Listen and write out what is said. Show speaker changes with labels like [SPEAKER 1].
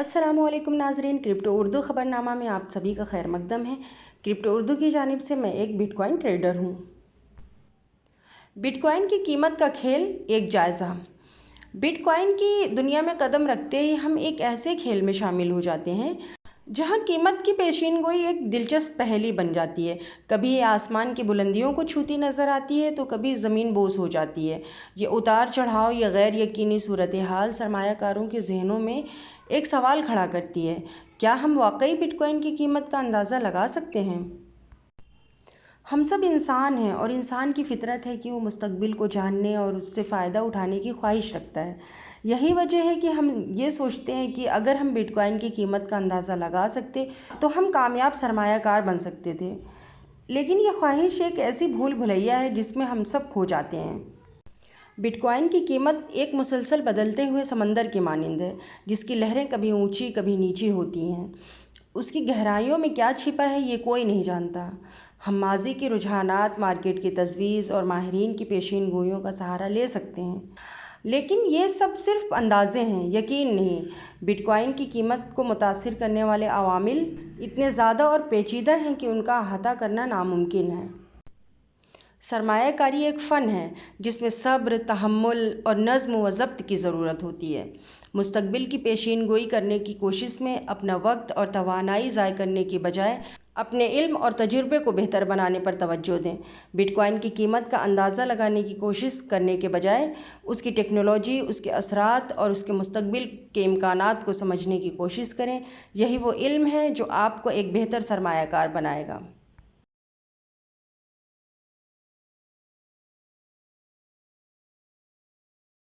[SPEAKER 1] अस्सलाम वालेकुम नाज़रीन, क्रिप्टो उर्दू ख़बरनामा में आप सभी का खैर मकदम है। क्रिप्टो उर्दू की जानिब से मैं एक बिटकॉइन ट्रेडर हूँ। बिटकॉइन की कीमत का खेल, एक जायज़ा। बिटकॉइन की दुनिया में कदम रखते ही हम एक ऐसे खेल में शामिल हो जाते हैं जहां कीमत की पेशीनगोई एक दिलचस्प पहेली बन जाती है। कभी ये आसमान की बुलंदियों को छूती नज़र आती है तो कभी ज़मीन बोस हो जाती है। ये उतार चढ़ाव, ये गैर यकीनी सूरत हाल सरमायाकारों के जहनों में एक सवाल खड़ा करती है, क्या हम वाकई बिटकॉइन की कीमत का अंदाज़ा लगा सकते हैं? हम सब इंसान हैं और इंसान की फितरत है कि वो मुस्तकबिल को जानने और उससे फ़ायदा उठाने की ख्वाहिश रखता है। यही वजह है कि हम ये सोचते हैं कि अगर हम बिटकॉइन की कीमत का अंदाज़ा लगा सकते तो हम कामयाब सरमायाकार बन सकते थे। लेकिन ये ख्वाहिश एक ऐसी भूल भुलैया है जिसमें हम सब खो जाते हैं। बिटकॉइन की कीमत एक मुसलसल बदलते हुए समंदर की मानिंद है, जिसकी लहरें कभी ऊंची कभी नीची होती हैं। उसकी गहराइयों में क्या छिपा है ये कोई नहीं जानता। हम माजी के रुझानात, मार्केट की तजवीज़ और माहिरीन की पेशीन गोइयों का सहारा ले सकते हैं, लेकिन ये सब सिर्फ अंदाज़े हैं, यकीन नहीं। बिटकॉइन की कीमत को मुतासिर करने वाले अवामिल इतने ज़्यादा और पेचीदा हैं कि उनका अहाता करना नामुमकिन है। सरमायाकारी एक फ़न है जिसमें सब्र, तहम्मुल और नज़्म व ज़ब्त की ज़रूरत होती है। मुस्तकबिल की पेशीन गोई करने की कोशिश में अपना वक्त और तवानाई ज़ाय करने की बजाय अपने इल्म और तजुर्बे को बेहतर बनाने पर तवज्जो दें। बिटकॉइन की कीमत का अंदाज़ा लगाने की कोशिश करने के बजाय उसकी टेक्नोलॉजी, उसके असरात और उसके मुस्तकबिल के इम्कानात को समझने की कोशिश करें। यही वो इल्म है जो आपको एक बेहतर सरमायाकार बनाएगा।